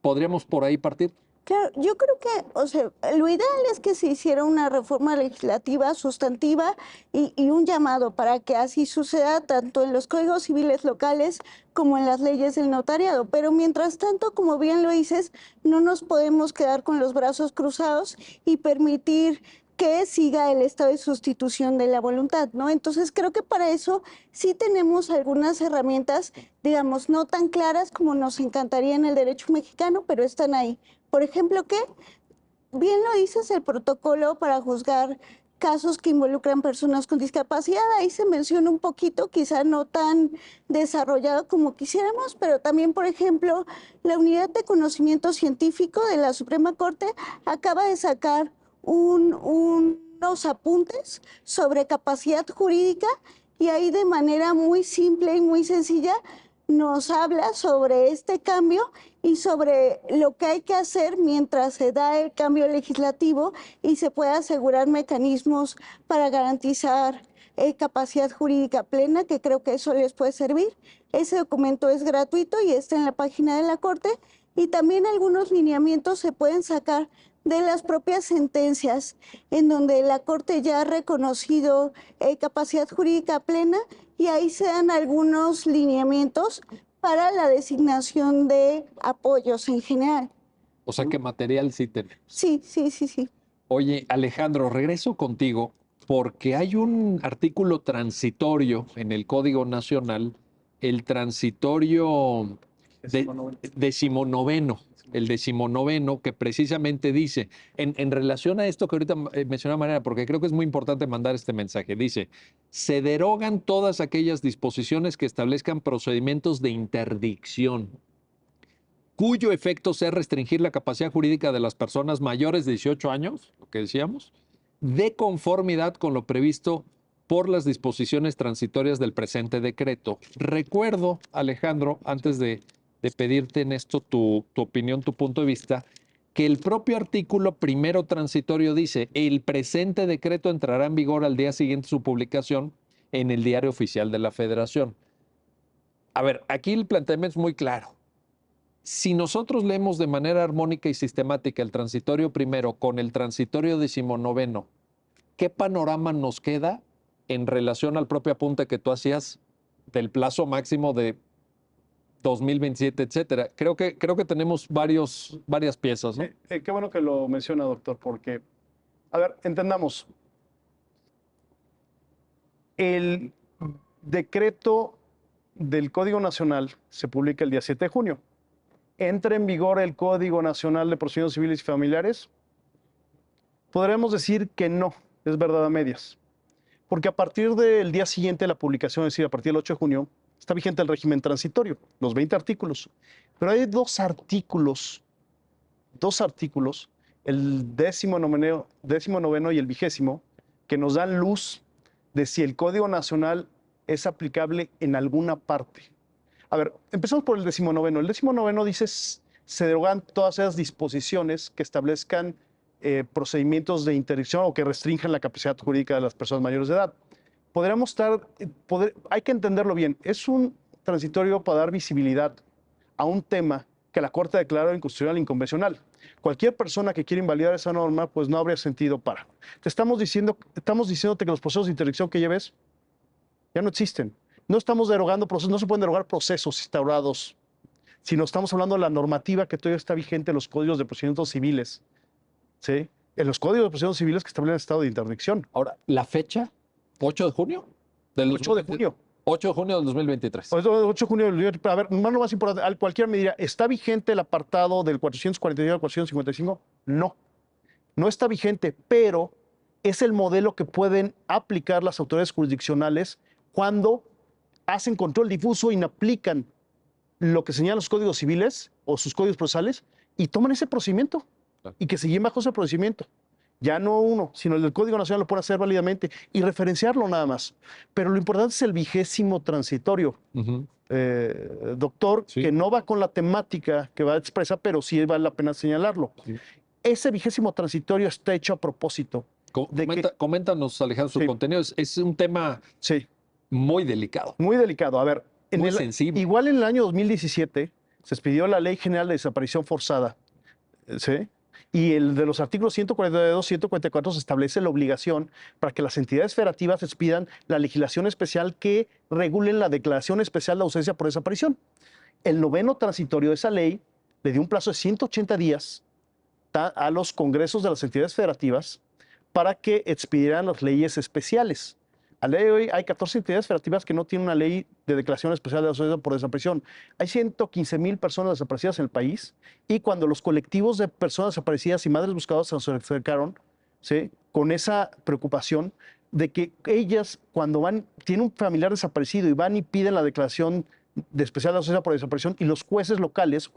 ¿Podríamos por ahí partir? Claro, yo creo que, o sea, lo ideal es que se hiciera una reforma legislativa sustantiva y un llamado para que así suceda tanto en los códigos civiles locales como en las leyes del notariado. Pero mientras tanto, como bien lo dices, no nos podemos quedar con los brazos cruzados y permitir que siga el estado de sustitución de la voluntad, ¿no? Entonces creo que para eso sí tenemos algunas herramientas, digamos, no tan claras como nos encantaría en el derecho mexicano, pero están ahí. Por ejemplo, que bien lo dices, el protocolo para juzgar casos que involucran personas con discapacidad, ahí se menciona un poquito, quizá no tan desarrollado como quisiéramos, pero también, por ejemplo, la Unidad de Conocimiento Científico de la Suprema Corte acaba de sacar unos apuntes sobre capacidad jurídica y ahí de manera muy simple y muy sencilla nos habla sobre este cambio y sobre lo que hay que hacer mientras se da el cambio legislativo y se pueda asegurar mecanismos para garantizar capacidad jurídica plena, que creo que eso les puede servir. Ese documento es gratuito y está en la página de la Corte y también algunos lineamientos se pueden sacar de las propias sentencias en donde la Corte ya ha reconocido capacidad jurídica plena y ahí se dan algunos lineamientos para la designación de apoyos en general. O sea que material sí tenemos. Sí, sí, sí, sí. Oye, Alejandro, regreso contigo porque hay un artículo transitorio en el Código Nacional, el transitorio decimonoveno, el decimonoveno, que precisamente dice, en relación a esto que ahorita mencionaba Mariana, porque creo que es muy importante mandar este mensaje, dice, se derogan todas aquellas disposiciones que establezcan procedimientos de interdicción, cuyo efecto sea restringir la capacidad jurídica de las personas mayores de 18 años, lo que decíamos, de conformidad con lo previsto por las disposiciones transitorias del presente decreto. Recuerdo, Alejandro, antes de pedirte en esto tu opinión, tu punto de vista, que el propio artículo primero transitorio dice, el presente decreto entrará en vigor al día siguiente de su publicación en el Diario Oficial de la Federación. A ver, aquí el planteamiento es muy claro. Si nosotros leemos de manera armónica y sistemática el transitorio primero con el transitorio decimonoveno, ¿qué panorama nos queda en relación al propio apunte que tú hacías del plazo máximo de 2027, etcétera? Creo que tenemos varias piezas, ¿no? Qué bueno que lo menciona, doctor, porque, a ver, entendamos. El decreto del Código Nacional se publica el día 7 de junio. Entra en vigor el Código Nacional de Procedimientos Civiles y Familiares. Podremos decir que no, es verdad a medias. Porque a partir del día siguiente de la publicación, es decir, a partir del 8 de junio, está vigente el régimen transitorio, los 20 artículos. Pero hay dos artículos, el décimo noveno y el 20º, que nos dan luz de si el Código Nacional es aplicable en alguna parte. A ver, empezamos por el 19º. El 19º dice, se derogan todas esas disposiciones que establezcan procedimientos de interdicción o que restrinjan la capacidad jurídica de las personas mayores de edad. Hay que entenderlo bien. Es un transitorio para dar visibilidad a un tema que la Corte declaró inconstitucional e inconvencional. Cualquier persona que quiera invalidar esa norma, pues no habría sentido para. Estamos diciéndote que los procesos de interdicción que lleves ya no existen. No estamos derogando procesos, no se pueden derogar procesos instaurados, sino estamos hablando de la normativa que todavía está vigente en los códigos de procedimientos civiles, ¿sí? En los códigos de procedimientos civiles que establecen el estado de interdicción. Ahora, ¿la fecha? ¿8 de junio? 8 de junio. 8 de junio del 2023. 8 de junio del 2023. A ver, lo más importante, cualquiera me dirá, ¿está vigente el apartado del 449 al 455? No, no está vigente, pero es el modelo que pueden aplicar las autoridades jurisdiccionales cuando hacen control difuso y no aplican lo que señalan los códigos civiles o sus códigos procesales y toman ese procedimiento y que se lleven bajo ese procedimiento. Ya no uno, sino el del Código Nacional lo puede hacer válidamente y referenciarlo nada más. Pero lo importante es el 20º transitorio, doctor, sí, que no va con la temática que va expresa, pero sí vale la pena señalarlo. Sí. Ese 20º transitorio está hecho a propósito. Coméntanos, Alejandro, su sí, contenido. Es un tema sí, muy delicado. Muy delicado. A ver, muy sensible. Igual en el año 2017 se expidió la Ley General de Desaparición Forzada, ¿sí? Y el de los artículos 142 y 144 se establece la obligación para que las entidades federativas expidan la legislación especial que regule la declaración especial de ausencia por desaparición. El 9º transitorio de esa ley le dio un plazo de 180 días a los congresos de las entidades federativas para que expidieran las leyes especiales. A la ley de hoy hay 14 entidades federativas que no tienen una ley de declaración especial de ausencia por desaparición. Hay 115,000 personas desaparecidas en el país y cuando los colectivos de personas desaparecidas y madres buscadoras se acercaron, ¿sí?, con esa preocupación de que ellas cuando tienen un familiar desaparecido y van y piden la declaración de especial de ausencia por desaparición y los jueces locales,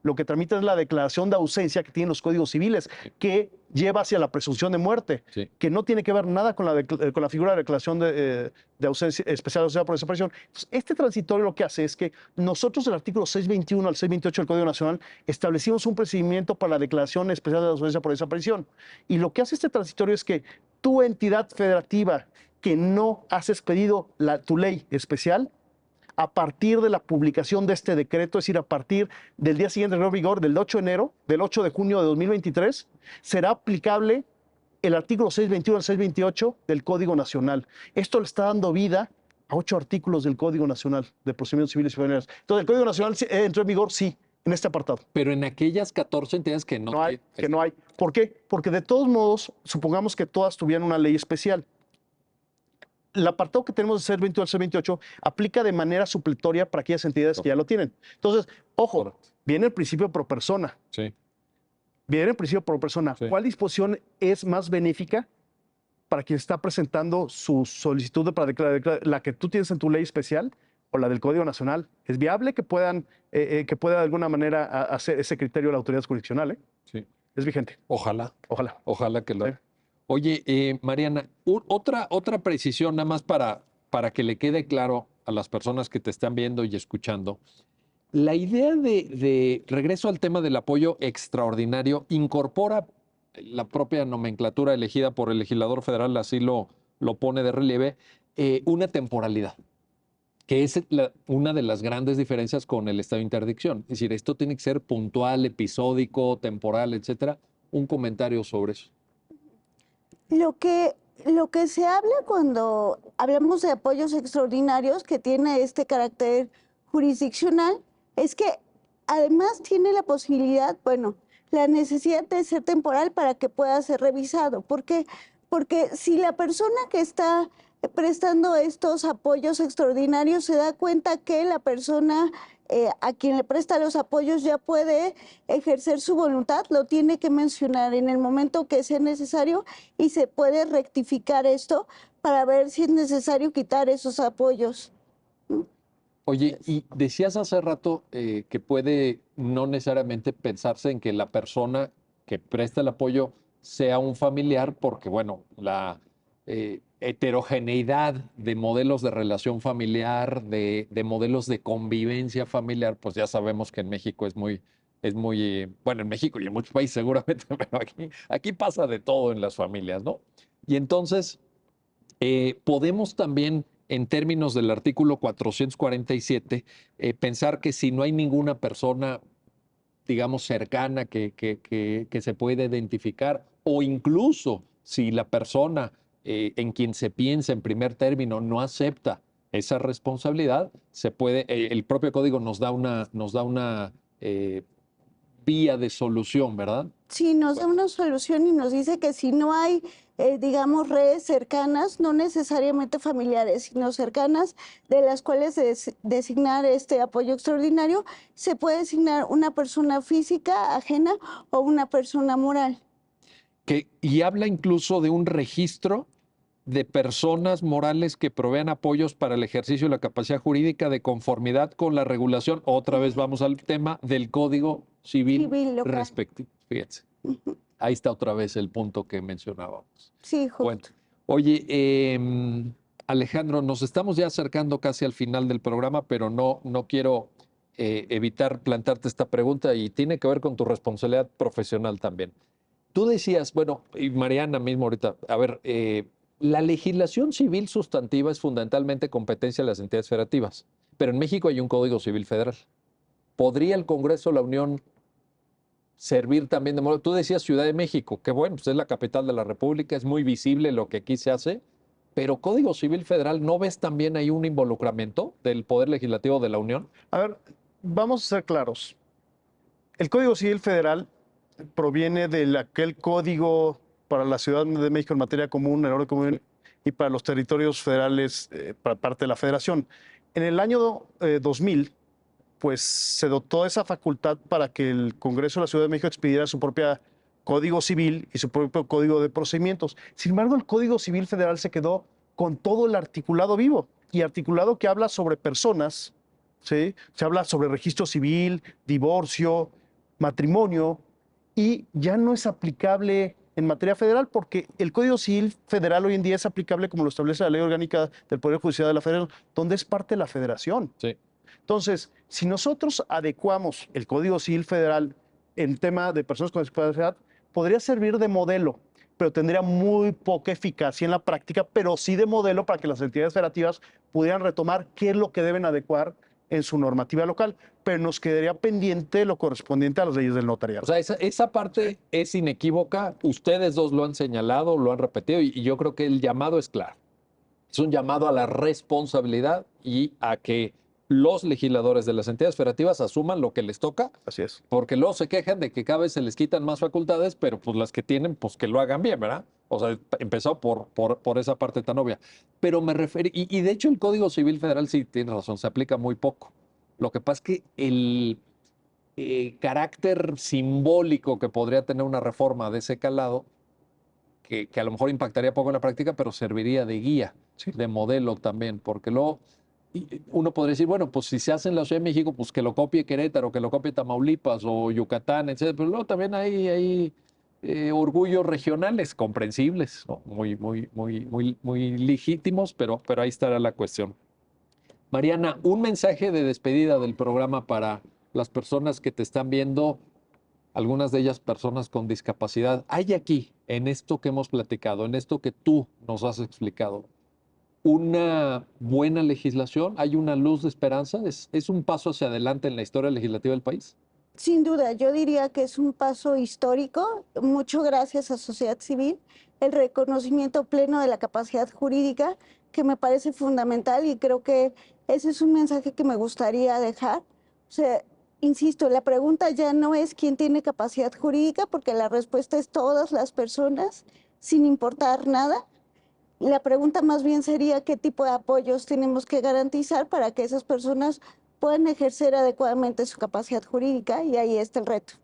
lo que tramitan es la declaración de ausencia que tienen los códigos civiles, que lleva hacia la presunción de muerte, sí, que no tiene que ver nada con la figura de declaración de ausencia, especial de ausencia por desaparición. Entonces, este transitorio lo que hace es que nosotros del artículo 621 al 628 del Código Nacional establecimos un procedimiento para la declaración especial de ausencia por desaparición. Y lo que hace este transitorio es que tu entidad federativa que no has expedido tu ley especial, a partir de la publicación de este decreto, es decir, a partir del día siguiente de vigor, del 8 de junio de 2023, será aplicable el artículo 621 al 628 del Código Nacional. Esto le está dando vida a 8 artículos del Código Nacional de Procedimientos Civiles y Familiares. Entonces, ¿el Código Nacional entró en vigor? Sí. en este apartado. Pero en aquellas 14 entidades que no, No hay, que no hay. ¿Por qué? Porque de todos modos, supongamos que todas tuvieran una ley especial. El apartado que tenemos de ser 22 al ser 28 aplica de manera supletoria para aquellas entidades que ya lo tienen. Entonces, ojo, Correcto. viene el principio pro persona. Sí. Viene el principio pro persona. Sí. ¿Cuál disposición es más benéfica para quien está presentando su solicitud para declarar? ¿La que tú tienes en tu ley especial o la del Código Nacional? ¿Es viable que pueda de alguna manera hacer ese criterio la autoridad jurisdiccional? Sí. Es vigente. Ojalá. Ojalá. Ojalá que lo Sí. haga. Oye, Mariana, otra precisión nada más para que le quede claro a las personas que te están viendo y escuchando. La idea de regreso al tema del apoyo extraordinario incorpora la propia nomenclatura elegida por el legislador federal, así lo pone de relieve, una temporalidad, que es una de las grandes diferencias con el estado de interdicción. Es decir, esto tiene que ser puntual, episódico, temporal, etcétera. Un comentario sobre eso. Lo que se habla cuando hablamos de apoyos extraordinarios que tiene este carácter jurisdiccional es que además tiene la posibilidad, bueno, la necesidad de ser temporal para que pueda ser revisado. ¿Por qué? Porque si la persona que está prestando estos apoyos extraordinarios se da cuenta que la persona a quien le presta los apoyos ya puede ejercer su voluntad, lo tiene que mencionar en el momento que sea necesario y se puede rectificar esto para ver si es necesario quitar esos apoyos. Oye, y decías hace rato que puede no necesariamente pensarse en que la persona que presta el apoyo sea un familiar, porque bueno, la heterogeneidad de modelos de relación familiar, de modelos de convivencia familiar, pues ya sabemos que en México bueno, en México y en muchos países seguramente, pero aquí pasa de todo en las familias, ¿no? Y entonces podemos también, en términos del artículo 447, pensar que si no hay ninguna persona, digamos, cercana que se puede identificar, o incluso si la persona en quien se piensa en primer término no acepta esa responsabilidad, el propio código nos da una vía de solución, ¿verdad? Sí, nos da una solución y nos dice que si no hay, digamos, redes cercanas, no necesariamente familiares, sino cercanas, de las cuales designar este apoyo extraordinario, se puede designar una persona física ajena o una persona moral. Y habla incluso de un registro de personas morales que provean apoyos para el ejercicio de la capacidad jurídica de conformidad con la regulación. Otra vez vamos al tema del Código Civil local. respectivo. Fíjense, ahí está otra vez el punto que mencionábamos. Sí, justo. Bueno, oye, Alejandro, nos estamos ya acercando casi al final del programa, pero no quiero evitar plantarte esta pregunta y tiene que ver con tu responsabilidad profesional también. Tú decías, bueno, y Mariana mismo ahorita, a ver, la legislación civil sustantiva es fundamentalmente competencia de las entidades federativas, pero en México hay un Código Civil Federal. ¿Podría el Congreso de la Unión servir también de modelo? Tú decías Ciudad de México, que bueno, pues es la capital de la República, es muy visible lo que aquí se hace, pero Código Civil Federal, ¿no ves también ahí un involucramiento del Poder Legislativo de la Unión? A ver, vamos a ser claros. El Código Civil Federal proviene de aquel código para la Ciudad de México en materia común, el orden común, y para los territorios federales, para parte de la Federación. En el año 2000, pues se dotó esa facultad para que el Congreso de la Ciudad de México expidiera su propia Código Civil y su propio Código de Procedimientos. Sin embargo, el Código Civil Federal se quedó con todo el articulado vivo, y articulado que habla sobre personas, ¿sí? Se habla sobre registro civil, divorcio, matrimonio, y ya no es aplicable en materia federal porque el Código Civil Federal hoy en día es aplicable como lo establece la Ley Orgánica del Poder Judicial de la Federación, donde es parte de la Federación. Sí. Entonces, si nosotros adecuamos el Código Civil Federal en tema de personas con discapacidad, podría servir de modelo, pero tendría muy poca eficacia en la práctica, pero sí de modelo para que las entidades federativas pudieran retomar qué es lo que deben adecuar en su normativa local, pero nos quedaría pendiente lo correspondiente a las leyes del notariado. O sea, esa parte es inequívoca. Ustedes dos lo han señalado, lo han repetido, y yo creo que el llamado es claro. Es un llamado a la responsabilidad y a que los legisladores de las entidades federativas asuman lo que les toca, Así es. porque luego se quejan de que cada vez se les quitan más facultades, pero pues las que tienen, pues que lo hagan bien, ¿verdad? O sea, empezó por esa parte tan obvia. Pero me referí, y de hecho el Código Civil Federal sí tiene razón, se aplica muy poco. Lo que pasa es que el carácter simbólico que podría tener una reforma de ese calado, que a lo mejor impactaría poco en la práctica, pero serviría de guía, Sí. de modelo también, porque luego uno podría decir, bueno, pues si se hace en la Ciudad de México, pues que lo copie Querétaro, que lo copie Tamaulipas o Yucatán, etcétera. Pero luego también hay orgullos regionales comprensibles, ¿no? Muy legítimos, pero ahí estará la cuestión. Mariana, un mensaje de despedida del programa para las personas que te están viendo, algunas de ellas personas con discapacidad. ¿Hay aquí, en esto que hemos platicado, en esto que tú nos has explicado, una buena legislación? ¿Hay una luz de esperanza? ¿Es un paso hacia adelante en la historia legislativa del país? Sin duda, yo diría que es un paso histórico, mucho gracias a sociedad civil, el reconocimiento pleno de la capacidad jurídica, que me parece fundamental y creo que ese es un mensaje que me gustaría dejar. O sea, insisto, la pregunta ya no es quién tiene capacidad jurídica, porque la respuesta es todas las personas, sin importar nada. La pregunta más bien sería qué tipo de apoyos tenemos que garantizar para que esas personas puedan ejercer adecuadamente su capacidad jurídica, y ahí está el reto.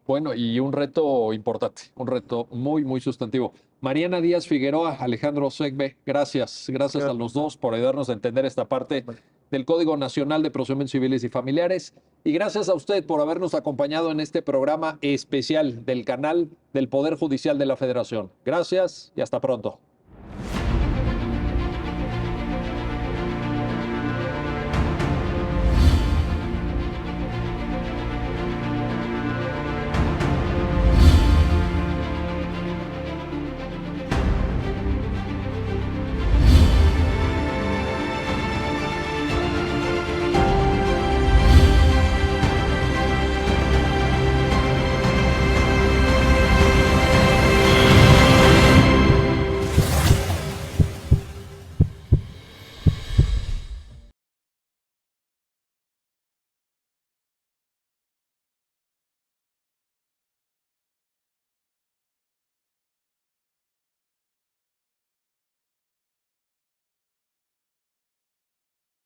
Bueno, y un reto importante, un reto muy sustantivo. Mariana Díaz Figueroa, Alejandro Segbe, gracias. Gracias a los dos por ayudarnos a entender esta parte del Código Nacional de Procedimientos Civiles y Familiares. Y gracias a usted por habernos acompañado en este programa especial del canal del Poder Judicial de la Federación. Gracias y hasta pronto.